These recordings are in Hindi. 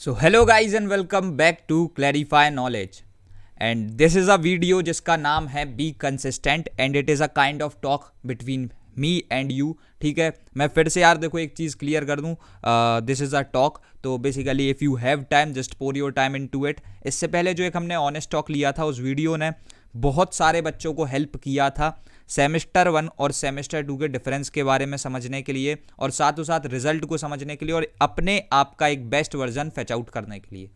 So hello guys and welcome back to clarify knowledge and this is a video जिसका नाम है be consistent and it is a kind of talk between me and you. ठीक है, मैं फिर से यार देखो एक चीज़ क्लियर कर दूँ, दिस इज़ अ टॉक। तो basically if you have time just pour your time into it. इससे पहले जो एक हमने ऑनेस्ट टॉक लिया था उस वीडियो ने बहुत सारे बच्चों को हेल्प किया था सेमेस्टर 1 और सेमेस्टर 2 के डिफरेंस के बारे में समझने के लिए और साथ ही साथ रिजल्ट को समझने के लिए और अपने आप का एक बेस्ट वर्जन फेच आउट करने के लिए।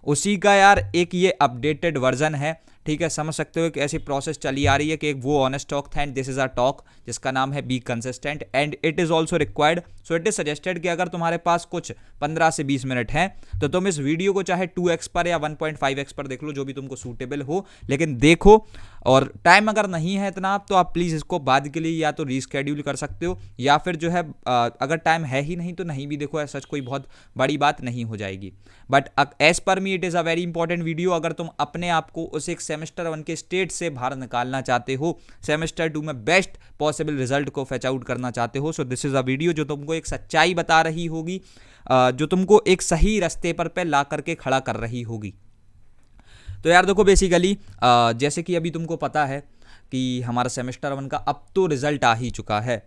उसी का यार एक ये अपडेटेड वर्जन है। ठीक है, समझ सकते हो कि ऐसी प्रोसेस चली आ रही है कि एक वो ऑनेस्ट टॉक था and this is a talk जिसका नाम है be consistent and it is also required. So it is suggested कि अगर तुम्हारे पास कुछ 15 से 20 मिनट हैं तो तुम इस वीडियो को चाहे 2x पर या 1.5x पर देख लो, जो भी तुमको सूटेबल हो, लेकिन देखो। और टाइम अगर नहीं है इतना तो आप प्लीज़ इसको बाद के लिए या तो रीस्केड्यूल कर सकते हो या फिर जो है अगर टाइम है ही नहीं तो नहीं भी देखो, ऐसा कोई बहुत बड़ी बात नहीं हो जाएगी। But as per me it is a very important video अगर तुम अपने आप को उस एक सेमेस्टर 1 के स्टेट से बाहर निकालना चाहते हो, सेमेस्टर 2 में बेस्ट पॉसिबल रिजल्ट को फेच आउट करना चाहते हो। So this is a video जो तुमको एक सच्चाई बता रही होगी, जो तुमको एक सही रास्ते पर ला करके खड़ा कर रही होगी। तो यार देखो बेसिकली जैसे कि अभी तुमको पता है कि हमारा सेमेस्टर 1 का अब तो रिजल्ट आ ही चुका है।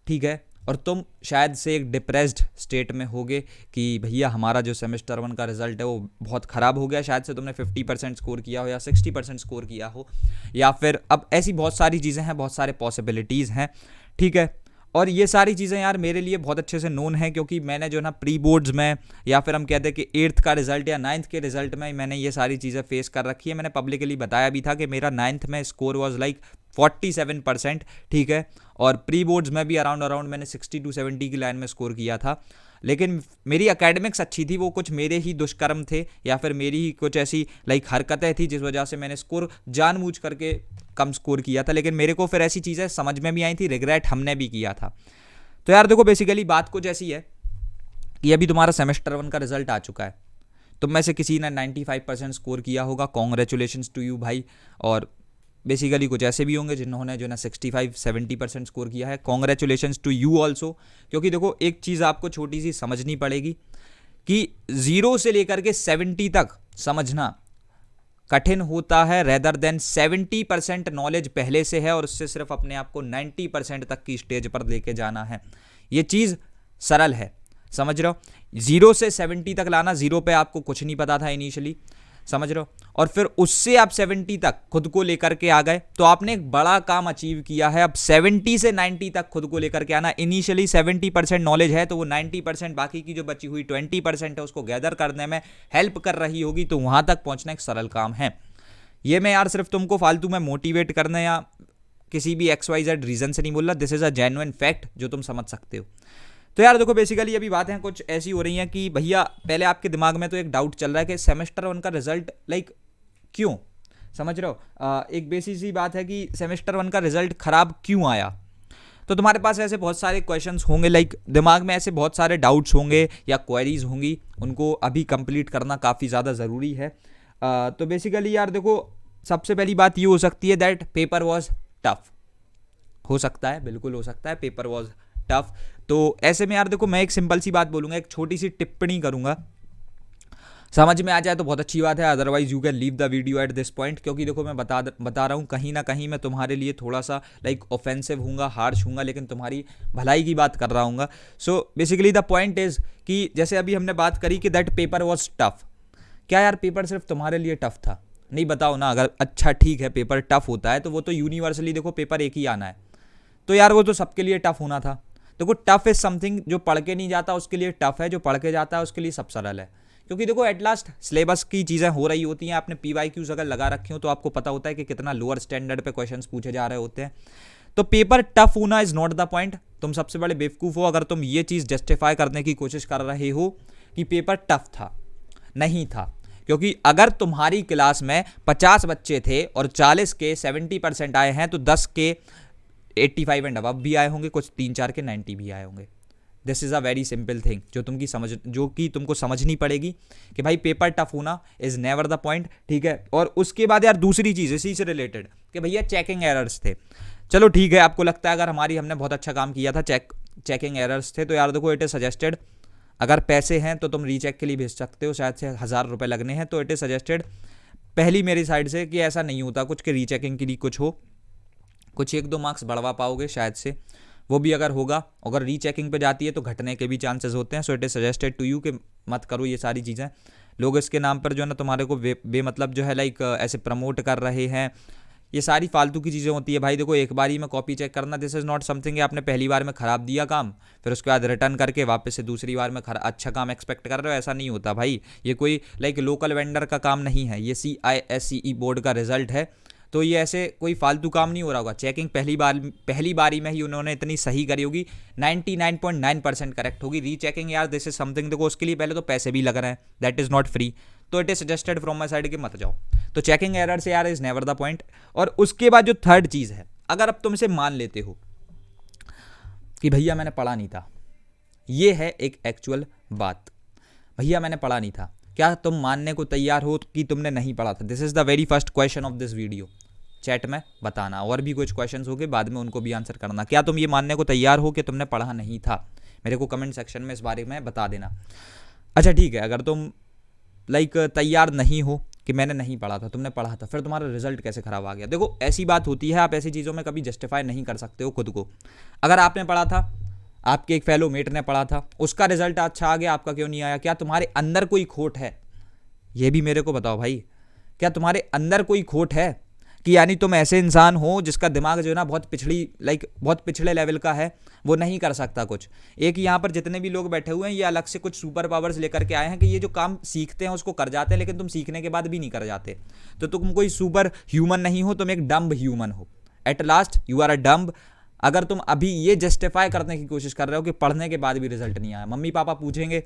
ठीक है, और तुम शायद से एक डिप्रेस्ड स्टेट में होगे कि भैया हमारा जो सेमेस्टर 1 का रिजल्ट है वो बहुत ख़राब हो गया। शायद से तुमने 50% स्कोर किया हो या 60% स्कोर किया हो, या फिर अब ऐसी बहुत सारी चीज़ें हैं, बहुत सारे पॉसिबिलिटीज़ हैं। ठीक है, और ये सारी चीज़ें यार मेरे लिए बहुत अच्छे से नोन है क्योंकि मैंने जो ना प्री बोर्ड्स में या फिर हम कहते हैं कि 8th का रिजल्ट या 9th के रिजल्ट में मैंने ये सारी चीज़ें फेस कर रखी है। मैंने पब्लिकली बताया भी था कि मेरा 9th में स्कोर वॉज लाइक 47%। ठीक है, और प्री बोर्ड्स में भी अराउंड मैंने 60 to 70 की लाइन में स्कोर किया था। लेकिन मेरी एकेडमिक्स अच्छी थी, वो कुछ मेरे ही दुष्कर्म थे या फिर मेरी ही कुछ ऐसी लाइक हरकतें थी जिस वजह से मैंने स्कोर जानबूझ करके कम स्कोर किया था। लेकिन मेरे को फिर ऐसी चीज़ें समझ में भी आई थी, रिग्रेट हमने भी किया था। तो यार देखो बेसिकली बात कुछ ऐसी है कि अभी तुम्हारा सेमेस्टर 1 का रिजल्ट आ चुका है। तुम में से किसी ने 95% स्कोर किया होगा, कॉन्ग्रेचुलेशंस टू यू भाई। और बेसिकली कुछ ऐसे भी होंगे जिन्होंने जो ना 65-70% स्कोर किया है, कॉन्ग्रेचुलेशंस टू यू ऑल्सो। क्योंकि देखो एक चीज़ आपको छोटी सी समझनी पड़ेगी कि 0 से लेकर के 70 तक समझना कठिन होता है रेदर देन 70% नॉलेज पहले से है और उससे सिर्फ अपने आप को 90% तक की स्टेज पर लेके जाना है। ये चीज़ सरल है, समझ रहे हो। 0 से 70 तक लाना, 0 पे आपको कुछ नहीं पता था इनिशियली, समझ रहे हो, और फिर उससे आप 70 तक खुद को लेकर के आ गए तो आपने एक बड़ा काम अचीव किया है। अब 70 से 90 तक खुद को लेकर के आना, इनिशियली 70% नॉलेज है तो वो 90% बाकी की जो बची हुई 20% है उसको गैदर करने में हेल्प कर रही होगी। तो वहां तक पहुंचना एक सरल काम है। ये मैं यार सिर्फ तुमको फालतू में मोटिवेट करने या किसी भी XYZ रीजन से नहीं बोल रहा, this is a genuine fact जो तुम समझ सकते हो। तो यार देखो बेसिकली अभी बातें कुछ ऐसी हो रही हैं कि भैया पहले आपके दिमाग में तो एक डाउट चल रहा है कि सेमेस्टर 1 का रिजल्ट लाइक क्यों, समझ रहे हो। एक बेसिक सी बात है कि सेमेस्टर 1 का रिजल्ट खराब क्यों आया। तो तुम्हारे पास ऐसे बहुत सारे क्वेश्चंस होंगे, लाइक दिमाग में ऐसे बहुत सारे डाउट्स होंगे या क्वेरीज होंगी, उनको अभी कंप्लीट करना काफ़ी ज़्यादा ज़रूरी है। तो बेसिकली यार देखो सबसे पहली बात ये हो सकती है दैट पेपर वॉज टफ। हो सकता है, बिल्कुल हो सकता है पेपर वॉज टफ। तो ऐसे में यार देखो मैं एक सिंपल सी बात बोलूँगा, एक छोटी सी टिप्पणी करूँगा, समझ में आ जाए तो बहुत अच्छी बात है, otherwise you can leave the video at this point. क्योंकि देखो मैं बता रहा हूँ कहीं ना कहीं मैं तुम्हारे लिए थोड़ा सा लाइक ऑफेंसिव हूँगा, हार्श हूँगा, लेकिन तुम्हारी भलाई की बात कर रहा हूँ। So basically the point is कि जैसे अभी हमने बात करी कि दैट पेपर वॉज टफ। क्या यार पेपर सिर्फ तुम्हारे लिए टफ था? नहीं, बताओ ना। अगर अच्छा ठीक है पेपर टफ होता है तो वो तो यूनिवर्सली देखो पेपर एक ही आना है, तो यार वो तो सबके लिए टफ होना था। देखो टफ इज समथिंग जो पढ़ के नहीं जाता उसके लिए टफ है, जो पढ़ के जाता है उसके लिए सब सरल है। क्योंकि देखो एट लास्ट सिलेबस की चीज़ें हो रही होती हैं, आपने PYQs अगर लगा रखे हो तो आपको पता होता है कि कितना लोअर स्टैंडर्ड पे क्वेश्चंस पूछे जा रहे होते हैं। तो पेपर टफ होना इज नॉट द पॉइंट। तुम सबसे बड़े बेवकूफ़ हो अगर तुम ये चीज़ जस्टिफाई करने की कोशिश कर रहे हो कि पेपर टफ था। नहीं था, क्योंकि अगर तुम्हारी क्लास में 50 बच्चे थे और 40 के 70% आए हैं तो 10 के 85 एंड अबव भी आए होंगे, कुछ 3-4 के 90 भी आए होंगे। This is a very simple thing जो कि तुमको समझनी पड़ेगी कि भाई पेपर टफ होना इज़ नेवर द पॉइंट। ठीक है, और उसके बाद यार दूसरी चीज़ इसी से रिलेटेड कि भैया चेकिंग एरर्स थे। चलो ठीक है, आपको लगता है अगर हमने बहुत अच्छा काम किया था, चेकिंग एरर्स थे, तो यार देखो इट इज़ सजेस्टेड अगर पैसे हैं तो तुम रीचेक के लिए भेज सकते हो, शायद से 1000 रुपये लगने हैं, तो इट इज़ सजेस्टेड पहली मेरी साइड से कि ऐसा नहीं होता कुछ कि रीचेकिंग के लिए कुछ हो, कुछ 1-2 मार्क्स बढ़वा पाओगे शायद से, वो भी अगर होगा, अगर रीचेकिंग पे जाती है तो घटने के भी चांसेस होते हैं। So it is suggested to you कि मत करो ये सारी चीज़ें। लोग इसके नाम पर जो है ना तुम्हारे को बेमतलब जो है लाइक ऐसे प्रमोट कर रहे हैं, ये सारी फालतू की चीज़ें होती है भाई। देखो एक बारी में कॉपी चेक करना दिस इज़ नॉट समथिंग कि आपने पहली बार में ख़राब दिया काम, फिर उसके बाद रिटर्न करके वापस से दूसरी बार में अच्छा काम एक्सपेक्ट कर रहे हो, ऐसा नहीं होता भाई। ये कोई लाइक लोकल वेंडर का काम नहीं है, ये CISCE बोर्ड का रिजल्ट है, तो ये ऐसे कोई फालतू काम नहीं हो रहा होगा। चेकिंग पहली बारी में ही उन्होंने इतनी सही करी होगी, 99.9% करेक्ट होगी। रीचेकिंग यार दिस इज समथिंग, देखो उसके लिए पहले तो पैसे भी लग रहे हैं, दैट इज़ नॉट फ्री, तो it is suggested from my side कि मत जाओ। तो चेकिंग एरर से यार इज नेवर द पॉइंट। और उसके बाद जो थर्ड चीज़ है, अगर अब तुम इसे मान लेते हो कि भैया मैंने पढ़ा नहीं था, ये है एक एक्चुअल बात, भैया मैंने पढ़ा नहीं था, क्या तुम मानने को तैयार हो कि तुमने नहीं पढ़ा था? This is the very first question of this video. Chat में बताना, और भी कुछ क्वेश्चंस होंगे बाद में उनको भी आंसर करना। क्या तुम ये मानने को तैयार हो कि तुमने पढ़ा नहीं था? मेरे को कमेंट सेक्शन में इस बारे में बता देना। अच्छा ठीक है, अगर तुम लाइक तैयार नहीं हो कि मैंने नहीं पढ़ा था, तुमने पढ़ा था, फिर तुम्हारा रिजल्ट कैसे खराब आ गया? देखो ऐसी बात होती है, आप ऐसी चीज़ों में कभी जस्टिफाई नहीं कर सकते हो खुद को। अगर आपने पढ़ा था, आपके एक फेलो मेट ने पढ़ा था, उसका रिजल्ट अच्छा आ गया, आपका क्यों नहीं आया? क्या तुम्हारे अंदर कोई खोट है? ये भी मेरे को बताओ भाई, क्या तुम्हारे अंदर कोई खोट है कि यानी तुम ऐसे इंसान हो जिसका दिमाग जो है ना बहुत बहुत पिछड़े लेवल का है, वो नहीं कर सकता कुछ? एक यहाँ पर जितने भी लोग बैठे हुए हैं ये अलग से कुछ सुपर पावर्स लेकर के आए हैं कि ये जो काम सीखते हैं उसको कर जाते हैं, लेकिन तुम सीखने के बाद भी नहीं कर जाते, तो तुम कोई सुपर ह्यूमन नहीं हो, तुम एक डम्ब ह्यूमन हो। At last you are a dumb. अगर तुम अभी ये जस्टिफाई करने की कोशिश कर रहे हो कि पढ़ने के बाद भी रिजल्ट नहीं आया, मम्मी पापा पूछेंगे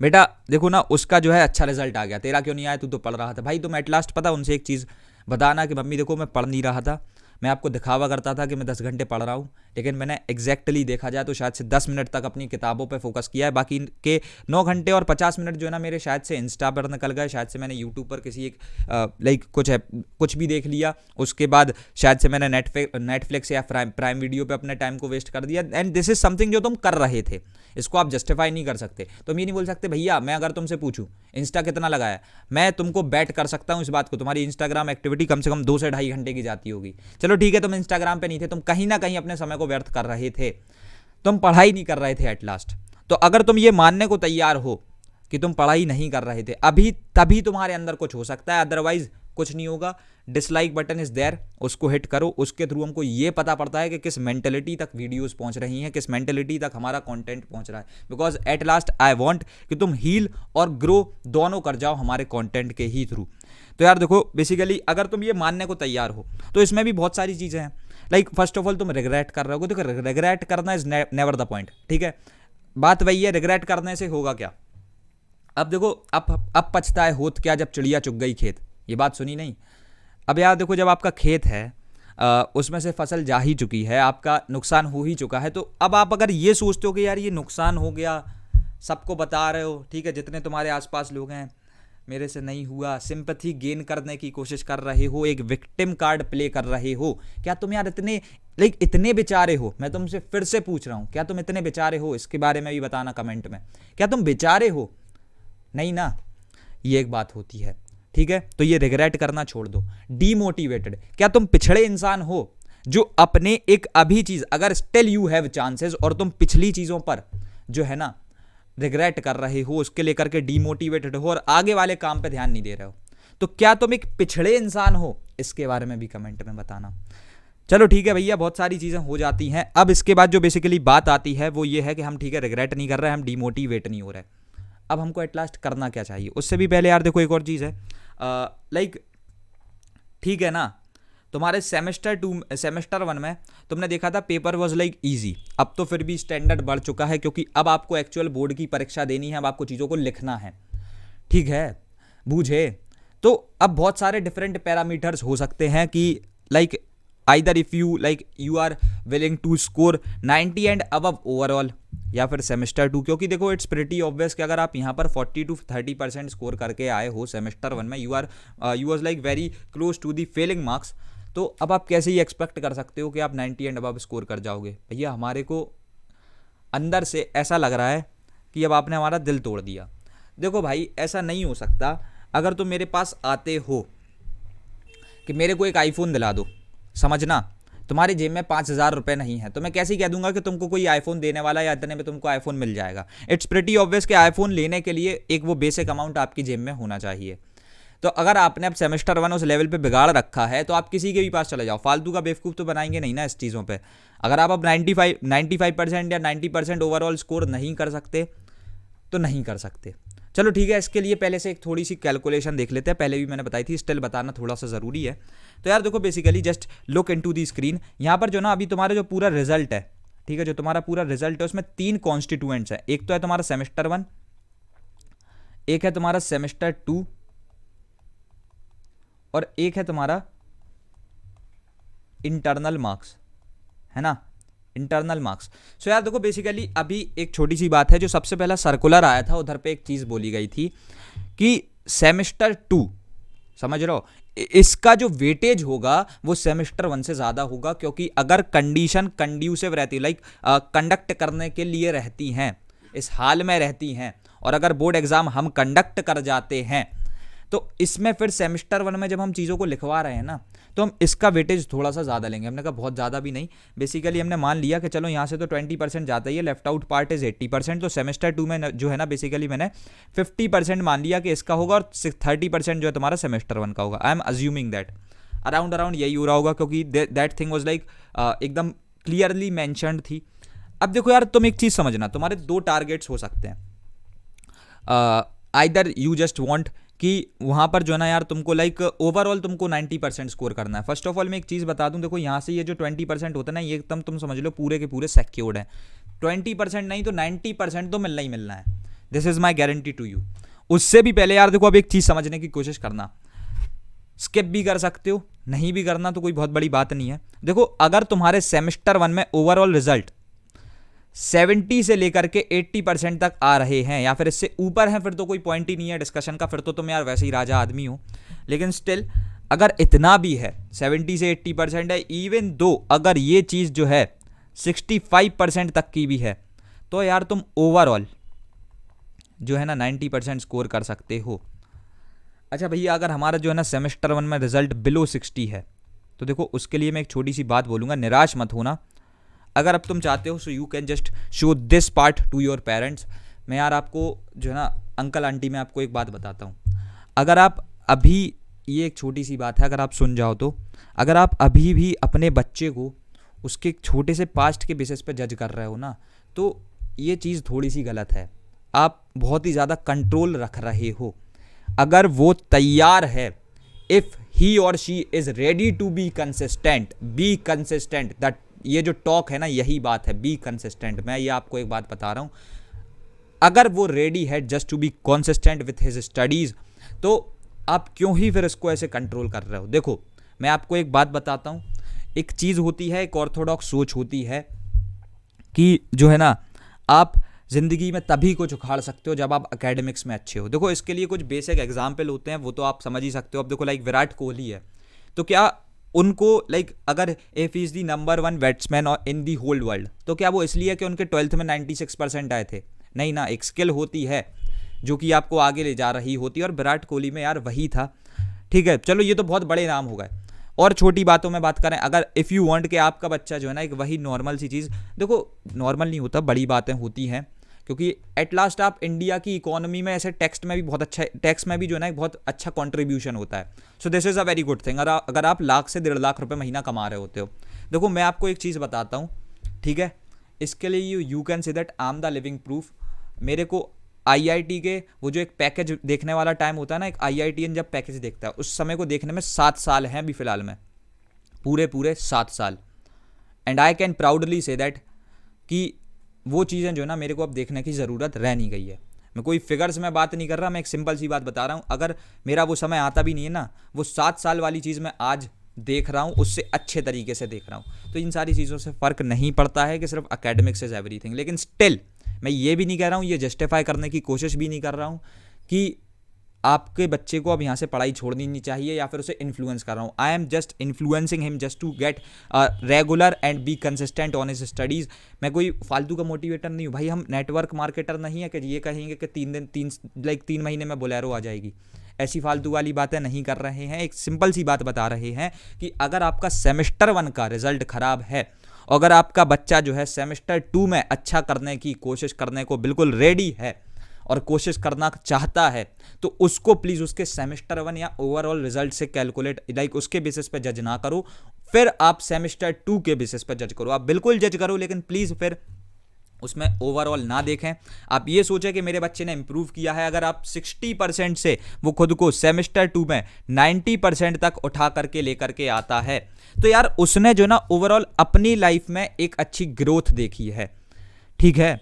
बेटा देखो ना उसका जो है अच्छा रिजल्ट आ गया, तेरा क्यों नहीं आया, तू तो पढ़ रहा था। भाई तुम एट लास्ट पता उनसे एक चीज़ बताना कि मम्मी देखो मैं पढ़ नहीं रहा था, मैं आपको दिखावा करता था कि मैं 10 घंटे पढ़ रहा हूँ, लेकिन मैंने एग्जैक्टली देखा जाए तो शायद से 10 मिनट तक अपनी किताबों पे फोकस किया है, बाकी के 9 घंटे और 50 मिनट जो है ना मेरे शायद से इंस्टा पर निकल गए, शायद से मैंने यूट्यूब पर किसी एक कुछ भी देख लिया, उसके बाद शायद से मैंने नेटफ्लिक्स या प्राइम वीडियो पर अपने टाइम को वेस्ट कर दिया। एंड दिस इज समथिंग जो तुम कर रहे थे, इसको आप जस्टिफाई नहीं कर सकते। तुम ये नहीं बोल सकते भैया मैं अगर तुमसे पूछूं इंस्टा कितना लगाया, मैं तुमको बैट कर सकता हूं इस बात को, तुम्हारी इंस्टाग्राम एक्टिविटी कम से कम 2 से 2.5 घंटे की जाती होगी। चलो ठीक है, तुम इंस्टाग्राम पे नहीं थे, तुम कहीं ना कहीं अपने समय को व्यर्थ कर रहे थे, तुम पढ़ाई नहीं कर रहे थे एट लास्ट। तो अगर तुम ये मानने को तैयार हो कि तुम पढ़ाई नहीं कर रहे थे अभी, तभी तुम्हारे अंदर कुछ हो सकता है, अदरवाइज कुछ नहीं होगा। डिसलाइक बटन इज देयर, उसको हिट करो, उसके थ्रू हमको ये पता पड़ता है कि किस मेंटेलिटी तक वीडियोस पहुंच रही हैं, किस मेंटेलिटी तक हमारा कंटेंट पहुंच रहा है। Because at last I want कि तुम हील और ग्रो दोनों कर जाओ हमारे कंटेंट के ही थ्रू। तो यार देखो बेसिकली अगर तुम ये मानने को तैयार हो तो इसमें भी बहुत सारी चीज़ें हैं। लाइक फर्स्ट ऑफ ऑल तुम रिग्रेट कर रहे हो, देखो रिग्रेट करना इज नेवर द पॉइंट, ठीक है। बात वही है, रिग्रेट करने से होगा क्या? अब देखो अब पछताए होत क्या जब चिड़िया चुग गई खेत, ये बात सुनी नहीं? अब यार देखो जब आपका खेत है उसमें से फसल जा ही चुकी है, आपका नुकसान हो ही चुका है, तो अब आप अगर ये सोचते हो कि यार ये नुकसान हो गया, सबको बता रहे हो, ठीक है, जितने तुम्हारे आसपास लोग हैं मेरे से नहीं हुआ, सिंपैथी गेन करने की कोशिश कर रहे हो, एक विक्टिम कार्ड प्ले कर रहे हो, क्या तुम यार इतने बेचारे हो? मैं तुमसे फिर से पूछ रहा हूँ, क्या तुम इतने बेचारे हो? इसके बारे में भी बताना कमेंट में, क्या तुम बेचारे हो? नहीं ना, ये एक बात होती है, ठीक है। तो ये रिग्रेट करना छोड़ दो। डीमोटिवेटेड, क्या तुम पिछड़े इंसान हो जो अपने एक अभी चीज, अगर स्टिल यू हैव चांसेस और तुम पिछली चीजों पर जो है ना रिग्रेट कर रहे हो, उसके लेकर के डीमोटिवेटेड हो और आगे वाले काम पे ध्यान नहीं दे रहे हो, तो क्या तुम एक पिछड़े इंसान हो? इसके बारे में भी कमेंट में बताना। चलो ठीक है भैया, बहुत सारी चीजें हो जाती हैं। अब इसके बाद जो बेसिकली बात आती है वो ये है कि हम ठीक है रिग्रेट नहीं कर रहे हैं, हम डीमोटिवेट नहीं हो रहे, अब हमको एट लास्ट करना क्या चाहिए? उससे भी पहले यार देखो एक और चीज़ है, लाइक ठीक है ना, तुम्हारे सेमेस्टर 1 में तुमने देखा था पेपर वॉज लाइक ईजी, अब तो फिर भी स्टैंडर्ड बढ़ चुका है क्योंकि अब आपको एक्चुअल बोर्ड की परीक्षा देनी है, अब आपको चीज़ों को लिखना है, ठीक है, बूझे। तो अब बहुत सारे डिफरेंट पैरामीटर्स हो सकते हैं कि like either if you are willing to score 90 and above overall, या फिर सेमेस्टर 2, क्योंकि देखो इट्स प्रिटी ऑब्वियस कि अगर आप यहाँ पर 40 to 30% स्कोर करके आए हो सेमेस्टर 1 में, you was like very close to the failing marks, तो अब आप कैसे ही एक्सपेक्ट कर सकते हो कि आप 90 एंड अबव स्कोर कर जाओगे? भैया हमारे को अंदर से ऐसा लग रहा है कि अब आपने हमारा दिल तोड़ दिया। देखो भाई ऐसा नहीं हो सकता। अगर तुम मेरे पास आते हो कि मेरे को एक आईफोन दिला दो, समझना तुम्हारी जेब में 5,000 रुपये नहीं है, तो मैं कैसे कह दूंगा कि तुमको कोई आईफोन देने वाला है या इतने में तुमको आईफोन मिल जाएगा। इट्स प्रिटी ऑब्वियस कि आईफोन लेने के लिए एक वो बेसिक अमाउंट आपकी जेब में होना चाहिए। तो अगर आपने अब सेमेस्टर 1 उस लेवल पे बिगाड़ रखा है तो आप किसी के भी पास चले जाओ, फालतू का बेवकूफ़ तो बनाएंगे नहीं ना इस चीज़ों पे। अगर आप अब 95% या 90% ओवरऑल स्कोर नहीं कर सकते तो नहीं कर सकते। चलो ठीक है, इसके लिए पहले से एक थोड़ी सी कैलकुलेशन देख लेते हैं। पहले भी मैंने बताई थी, स्टिल बताना थोड़ा सा ज़रूरी है। तो यार देखो basically just look into the screen. यहाँ पर जो ना अभी तुम्हारा जो पूरा रिजल्ट है, ठीक है, जो तुम्हारा पूरा रिजल्ट है उसमें 3 कॉन्स्टिट्यूएंट्स है। एक तो है तुम्हारा सेमेस्टर 1, एक है तुम्हारा सेमेस्टर 2 और एक है तुम्हारा इंटरनल मार्क्स, है ना, इंटरनल मार्क्स। सो यार देखो बेसिकली अभी एक छोटी सी बात है, जो सबसे पहला सर्कुलर आया था उधर पे एक चीज़ बोली गई थी कि सेमेस्टर 2, समझ रहे हो, इसका जो वेटेज होगा वो सेमेस्टर 1 से ज़्यादा होगा, क्योंकि अगर कंडीशन कंड्यूसिव रहती, लाइक कंडक्ट करने के लिए रहती हैं, इस हाल में रहती हैं, और अगर बोर्ड एग्ज़ाम हम कंडक्ट कर जाते हैं तो इसमें फिर सेमेस्टर 1 में जब हम चीज़ों को लिखवा रहे हैं ना, तो हम इसका वेटेज थोड़ा सा ज़्यादा लेंगे। हमने कहा बहुत ज़्यादा भी नहीं, बेसिकली हमने मान लिया कि चलो यहाँ से तो 20% जाता ही है, लेफ्ट आउट पार्ट इज़ 80%, तो सेमेस्टर 2 में जो है ना बेसिकली मैंने 50% मान लिया कि इसका होगा और 30% जो है तुम्हारा सेमेस्टर 1 का होगा। I am assuming that around यही हो रहा होगा, क्योंकि दैट थिंग वॉज लाइक एकदम क्लियरली मैंशनड थी। अब देखो यार तुम एक चीज़ समझना, तुम्हारे 2 टारगेट्स हो सकते हैं। आइदर यू जस्ट वॉन्ट कि वहाँ पर जो है ना यार तुमको लाइक ओवरऑल तुमको 90% स्कोर करना है। फर्स्ट ऑफ ऑल मैं एक चीज़ बता दूं, देखो यहाँ से ये जो 20% होता है ना, ये एकदम तुम समझ लो पूरे के पूरे सिक्योर्ड है। 20% नहीं तो 90% तो मिलना ही मिलना है, this is my guarantee to you. उससे भी पहले यार देखो अब एक चीज़ समझने की कोशिश करना, स्किप भी कर सकते हो, नहीं भी करना तो कोई बहुत बड़ी बात नहीं है। देखो अगर तुम्हारे सेमेस्टर 1 में ओवरऑल रिजल्ट 70 से लेकर के 80% तक आ रहे हैं या फिर इससे ऊपर हैं, फिर तो कोई पॉइंट ही नहीं है डिस्कशन का, फिर तो तुम यार वैसे ही राजा आदमी हो। लेकिन स्टिल अगर इतना भी है, 70 से 80% है, इवन दो अगर ये चीज़ जो है 65% तक की भी है, तो यार तुम ओवरऑल जो है ना 90% स्कोर कर सकते हो। अच्छा भैया अगर हमारा जो है ना सेमेस्टर 1 में रिजल्ट बिलो 60 है, तो देखो उसके लिए मैं एक छोटी सी बात बोलूँगा, निराश मत होना। अगर अब तुम चाहते हो so you can just show this part two your parents. मैं यार आपको जो है ना अंकल आंटी, मैं आपको एक बात बताता हूँ, अगर आप अभी, ये एक छोटी सी बात है, अगर आप सुन जाओ तो, अगर आप अभी भी अपने बच्चे को उसके एक छोटे से पास्ट के बेसिस पे जज कर रहे हो ना, तो ये चीज़ थोड़ी सी गलत है। आप बहुत ही ज़्यादा कंट्रोल रख रहे हो। अगर वो तैयार है, इफ़ ही और she is ready to be consistent that, ये जो टॉक है ना यही बात है, बी कंसिस्टेंट। मैं ये आपको एक बात बता रहा हूँ, अगर वो रेडी है just to be consistent with his studies, तो आप क्यों ही फिर इसको ऐसे कंट्रोल कर रहे हो। देखो मैं आपको एक बात बताता हूँ, एक चीज़ होती है, एक ऑर्थोडॉक्स सोच होती है कि जो है ना आप ज़िंदगी में तभी कुछ उखाड़ सकते हो जब आप एकेडमिक्स में अच्छे हो। देखो इसके लिए कुछ बेसिक एग्जाम्पल होते हैं, वो तो आप समझ ही सकते हो। अब देखो लाइक विराट कोहली है, तो क्या उनको लाइक अगर if is the number 1 batsman in the whole world, तो क्या वो इसलिए कि उनके 12th में 96% आए थे? नहीं ना, एक स्किल होती है जो कि आपको आगे ले जा रही होती है, और विराट कोहली में यार वही था। ठीक है, चलो ये तो बहुत बड़े नाम हो गए। और छोटी बातों में बात करें, अगर इफ़ यू वांट कि आपका बच्चा जो है ना एक वही नॉर्मल सी चीज़, देखो नॉर्मल नहीं होता, बड़ी बातें होती हैं, क्योंकि एट लास्ट आप इंडिया की इकोनॉमी में ऐसे टैक्स में भी बहुत अच्छा, टैक्स में भी जो है ना एक बहुत अच्छा कंट्रीब्यूशन होता है। So this is a very good thing. अगर आप लाख से 1.5 लाख रुपए महीना कमा रहे होते हो, देखो मैं आपको एक चीज़ बताता हूँ, ठीक है, इसके लिए you can say that I am the living proof. मेरे को आईआईटी के वो जो एक पैकेज देखने वाला टाइम होता है ना, एक आईआईटीएन जब पैकेज देखता है, उस समय को देखने में 7 साल हैं अभी फ़िलहाल में, पूरे 7 साल। And I can proudly say that कि वो चीज़ें जो है ना मेरे को अब देखने की ज़रूरत रह नहीं गई है। मैं कोई फिगर्स में बात नहीं कर रहा, मैं एक सिंपल सी बात बता रहा हूँ। अगर मेरा वो समय आता भी नहीं है ना, वो 7 साल वाली चीज़ मैं आज देख रहा हूँ, उससे अच्छे तरीके से देख रहा हूँ। तो इन सारी चीज़ों से फ़र्क नहीं पड़ता है कि सिर्फ एकेडमिक्स इज़ एवरीथिंग। लेकिन स्टिल मैं ये भी नहीं कह रहा हूँ, ये जस्टिफाई करने की कोशिश भी नहीं कर रहा हूँ कि आपके बच्चे को अब यहाँ से पढ़ाई छोड़नी नहीं चाहिए या फिर उसे इन्फ्लुएंस कर रहा हूँ। I am just influencing him just to get regular and be consistent on his studies. मैं कोई फालतू का मोटिवेटर नहीं हूँ भाई, हम नेटवर्क मार्केटर नहीं है कि ये कहेंगे कि 3 महीने में बोलेरो आ जाएगी। ऐसी फालतू वाली बातें नहीं कर रहे हैं, एक सिंपल सी बात बता रहे हैं कि अगर आपका सेमेस्टर 1 का रिजल्ट खराब है, अगर आपका बच्चा जो है सेमेस्टर 2 में अच्छा करने की कोशिश करने को बिल्कुल रेडी है और कोशिश करना चाहता है, तो उसको प्लीज़ उसके सेमेस्टर 1 या ओवरऑल रिजल्ट से कैलकुलेट उसके बेसिस पे जज ना करो, फिर आप सेमेस्टर 2 के बेसिस पे जज करो। आप बिल्कुल जज करो लेकिन प्लीज़ फिर उसमें ओवरऑल ना देखें। आप ये सोचें कि मेरे बच्चे ने इंप्रूव किया है। अगर आप 60% से वो खुद को सेमेस्टर 2 में 90% तक उठा करके लेकर के आता है, तो यार उसने जो ना ओवरऑल अपनी लाइफ में एक अच्छी ग्रोथ देखी है। ठीक है,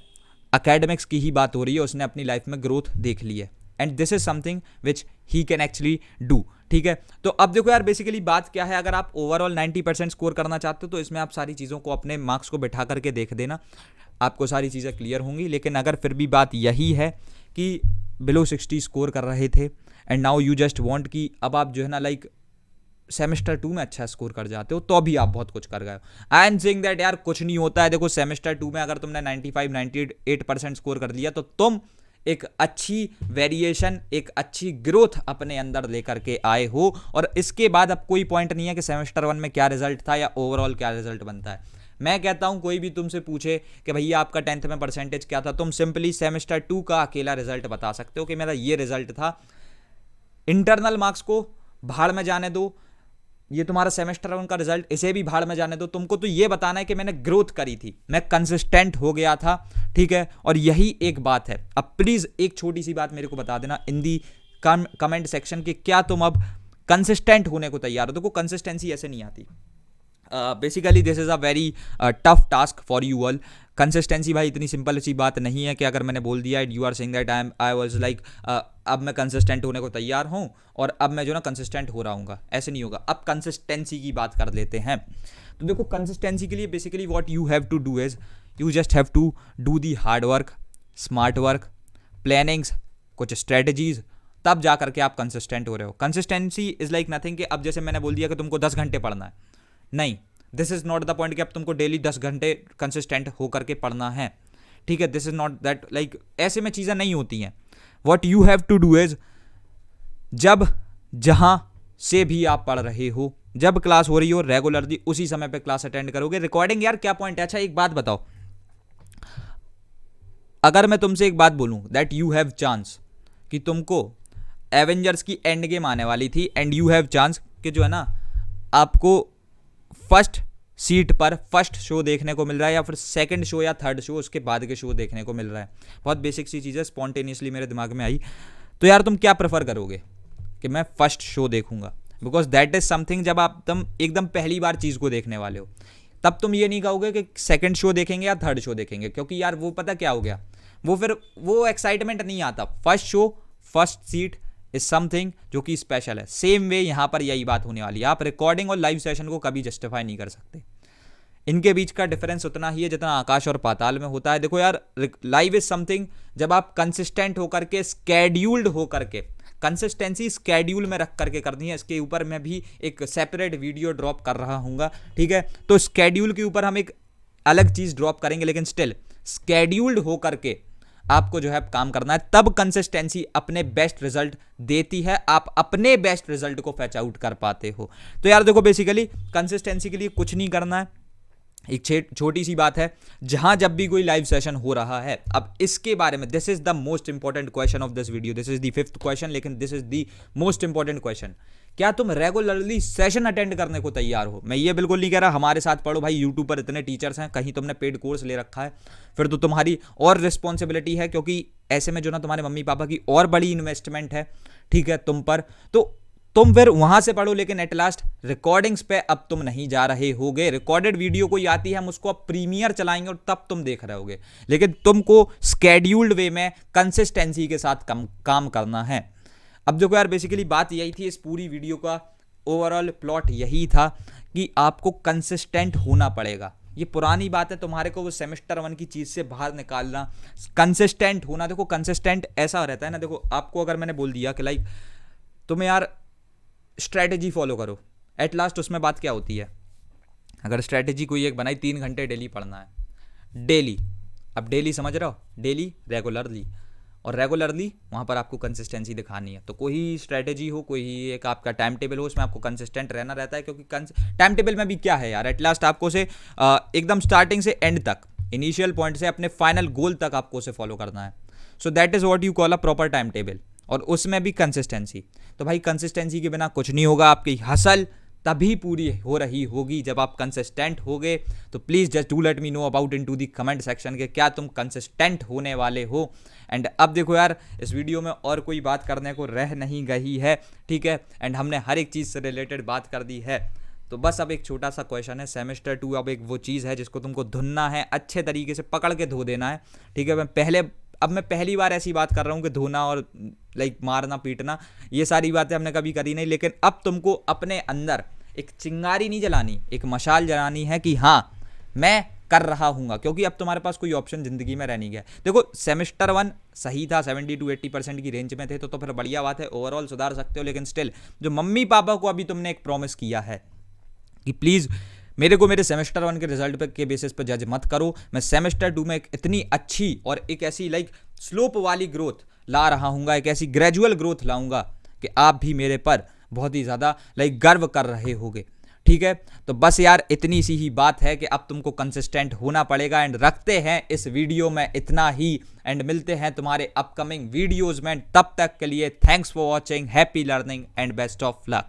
एकेडमिक्स की ही बात हो रही है, उसने अपनी लाइफ में ग्रोथ देख ली है and this is something which he can actually do. ठीक है, तो अब देखो यार बेसिकली बात क्या है, अगर आप ओवरऑल 90% स्कोर करना चाहते हो तो इसमें आप सारी चीज़ों को अपने मार्क्स को बिठा करके देख देना, आपको सारी चीज़ें क्लियर होंगी। लेकिन अगर फिर भी बात यही है कि बिलो 60 स्कोर कर रहे थे and now you just want कि अब आप जो है ना लाइक सेमेस्टर 2 में अच्छा स्कोर कर जाते हो तो भी आप बहुत कुछ कर गए हो। आई एम सेइंग दैट यार कुछ नहीं होता है। देखो सेमेस्टर 2 में अगर तुमने 95-98% स्कोर कर लिया तो तुम एक अच्छी वेरिएशन, एक अच्छी ग्रोथ अपने अंदर लेकर के आए हो, और इसके बाद अब कोई पॉइंट नहीं है कि सेमेस्टर 1 में क्या रिजल्ट था या ओवरऑल क्या रिजल्ट बनता है। मैं कहता हूं कोई भी तुमसे पूछे कि भैया आपका 10th में परसेंटेज क्या था, तुम सिंपली सेमेस्टर 2 का अकेला रिजल्ट बता सकते हो कि मेरा ये रिजल्ट था। इंटरनल मार्क्स को भाड़ में जाने दो, ये तुम्हारा सेमेस्टर 1 का रिजल्ट, इसे भी भाड़ में जाने दो। तुमको तो ये बताना है कि मैंने ग्रोथ करी थी, मैं कंसिस्टेंट हो गया था। ठीक है, और यही एक बात है। अब प्लीज एक छोटी सी बात मेरे को बता देना इन दी कमेंट सेक्शन कि क्या तुम अब कंसिस्टेंट होने को तैयार हो। देखो कंसिस्टेंसी ऐसे नहीं आती। Basically this is a very tough task for you all. Consistency भाई इतनी सिंपल सी बात नहीं है कि अगर मैंने बोल दिया you are saying that I was like अब मैं कंसिस्टेंट होने को तैयार हूँ और अब मैं जो ना कंसिस्टेंट हो रहा हूँ, ऐसे नहीं होगा। अब कंसिस्टेंसी की बात कर लेते हैं। तो देखो कंसिस्टेंसी के लिए basically what you have to do is you just have to do the hard work, smart work, plannings, कुछ स्ट्रेटजीज, तब जा करके आप कंसिस्टेंट हो रहे हो। कंसिस्टेंसी इज लाइक नथिंग कि अब जैसे मैंने बोल दिया कि तुमको 10 घंटे पढ़ना है, नहीं, this is not the point कि अब तुमको डेली 10 घंटे कंसिस्टेंट होकर के पढ़ना है। ठीक है, this is not that, like ऐसे में चीज़ें नहीं होती हैं। What you have to do is जब जहां से भी आप पढ़ रहे हो, जब क्लास हो रही हो रेगुलरली उसी समय पे क्लास अटेंड करोगे। रिकॉर्डिंग यार क्या पॉइंट है। अच्छा एक बात बताओ, अगर मैं तुमसे एक बात बोलूं दैट यू हैव चांस कि तुमको एवेंजर्स की एंड गेम आने वाली थी एंड यू हैव चांस कि जो है ना आपको फर्स्ट सीट पर फर्स्ट शो देखने को मिल रहा है या फिर सेकंड शो या थर्ड शो उसके बाद के शो देखने को मिल रहा है। बहुत बेसिक सी चीज़ है, स्पॉन्टेनियसली मेरे दिमाग में आई। तो यार तुम क्या प्रेफर करोगे कि मैं फर्स्ट शो देखूंगा, बिकॉज दैट इज समथिंग जब आप तुम एकदम पहली बार चीज़ को देखने वाले हो, तब तुम ये नहीं कहोगे कि सेकंड शो देखेंगे या थर्ड शो देखेंगे, क्योंकि यार वो पता क्या हो गया, वो फिर वो एक्साइटमेंट नहीं आता। First show first seat is something जो कि स्पेशल है। सेम वे यहाँ पर यही बात होने वाली है। आप रिकॉर्डिंग और लाइव सेशन को कभी जस्टिफाई नहीं कर सकते। इनके बीच का डिफरेंस उतना ही है जितना आकाश और पाताल में होता है। देखो यार लाइव इज समथिंग जब आप कंसिस्टेंट होकर के, स्केड्यूल्ड होकर के, कंसिस्टेंसी स्केड्यूल में रख करके करनी है। इसके ऊपर मैं भी एक सेपरेट वीडियो ड्रॉप कर रहा हूँ। ठीक है, तो स्केड्यूल के ऊपर हम एक अलग चीज़ ड्रॉप करेंगे, लेकिन स्टिल स्केड्यूल्ड होकर के आपको जो है काम करना है, तब कंसिस्टेंसी अपने बेस्ट रिजल्ट देती है। आप अपने बेस्ट रिजल्ट को फैच आउट कर पाते हो। तो यार देखो बेसिकली कंसिस्टेंसी के लिए कुछ नहीं करना है। एक छोटी सी बात है, जहां जब भी कोई लाइव सेशन हो रहा है, अब इसके बारे में this is the most important question of this video, this is the 5th question, लेकिन this is the most important question. क्या तुम रेगुलरली सेशन अटेंड करने को तैयार हो? मैं ये बिल्कुल नहीं कह रहा हमारे साथ पढ़ो भाई, यूट्यूब पर इतने टीचर्स हैं, कहीं तुमने पेड कोर्स ले रखा है फिर तो तुम्हारी और रिस्पॉन्सिबिलिटी है, क्योंकि ऐसे में जो ना तुम्हारे मम्मी पापा की और बड़ी इन्वेस्टमेंट है, ठीक है, तुम पर। तो तुम फिर वहां से पढ़ो, लेकिन एट लास्ट रिकॉर्डिंग्स पे अब तुम नहीं जा रहे होगे। रिकॉर्डेड वीडियो कोई आती है, हम उसको अब प्रीमियर चलाएंगे और तब तुम देख रहे होगे, लेकिन तुमको स्केड्यूल्ड वे में कंसिस्टेंसी के साथ काम करना है। अब देखो यार बेसिकली बात यही थी, इस पूरी वीडियो का ओवरऑल प्लॉट यही था कि आपको कंसिस्टेंट होना पड़ेगा। ये पुरानी बात है, तुम्हारे को वो सेमेस्टर 1 की चीज़ से बाहर निकालना, कंसिस्टेंट होना। देखो कंसिस्टेंट ऐसा रहता है ना, देखो आपको अगर मैंने बोल दिया कि लाइक तुम्हें यार स्ट्रैटेजी फॉलो करो, एट लास्ट उसमें बात क्या होती है, अगर स्ट्रैटेजी कोई एक बनाई 3 घंटे डेली पढ़ना है, डेली, अब डेली समझ रहे हो, डेली रेगुलरली, और रेगुलरली वहाँ पर आपको कंसिस्टेंसी दिखानी है। तो कोई स्ट्रैटेजी हो, कोई एक आपका टाइम टेबल हो, उसमें आपको कंसिस्टेंट रहना रहता है, क्योंकि टाइम टेबल में भी क्या है यार, एट लास्ट आपको से एकदम स्टार्टिंग से एंड तक, इनिशियल पॉइंट से अपने फाइनल गोल तक आपको उसे फॉलो करना है। So that is what you call a proper time table, और उसमें भी कंसिस्टेंसी। तो भाई कंसिस्टेंसी के बिना कुछ नहीं होगा, आपकी हसल तभी पूरी हो रही होगी जब आप कंसिस्टेंट होगे। तो please just do let me know about into the comment section के क्या तुम कंसिस्टेंट होने वाले हो। एंड अब देखो यार, इस वीडियो में और कोई बात करने को रह नहीं गई है, ठीक है, एंड हमने हर एक चीज़ से रिलेटेड बात कर दी है। तो बस अब एक छोटा सा क्वेश्चन है, सेमेस्टर 2 अब एक वो चीज़ है जिसको तुमको धुनना है, अच्छे तरीके से पकड़ के धो देना है, ठीक है। मैं पहली बार ऐसी बात कर रहा हूँ कि धोना और लाइक मारना पीटना, ये सारी बातें हमने कभी करी नहीं, लेकिन अब तुमको अपने अंदर एक चिंगारी नहीं जलानी, एक मशाल जलानी है कि हाँ मैं कर रहा हूँगा, क्योंकि अब तुम्हारे पास कोई ऑप्शन ज़िंदगी में रह नहीं गया। देखो सेमेस्टर 1 सही था, 70 to 80% की रेंज में थे, तो फिर बढ़िया बात है, ओवरऑल सुधार सकते हो। लेकिन स्टिल जो मम्मी पापा को अभी तुमने एक प्रॉमिस किया है कि प्लीज़ मेरे को मेरे सेमेस्टर 1 के रिजल्ट पे के बेसिस पे जज मत करो, मैं सेमेस्टर 2 में एक इतनी अच्छी और एक ऐसी लाइक स्लोप वाली ग्रोथ ला रहा हूँगा, एक ऐसी ग्रेजुअल ग्रोथ लाऊंगा कि आप भी मेरे पर बहुत ही ज़्यादा लाइक गर्व कर रहे होगे, ठीक है। तो बस यार इतनी सी ही बात है कि अब तुमको कंसिस्टेंट होना पड़ेगा। एंड रखते हैं इस वीडियो में इतना ही, एंड मिलते हैं तुम्हारे अपकमिंग वीडियोज़ में। तब तक के लिए thanks for watching, happy learning and best of luck.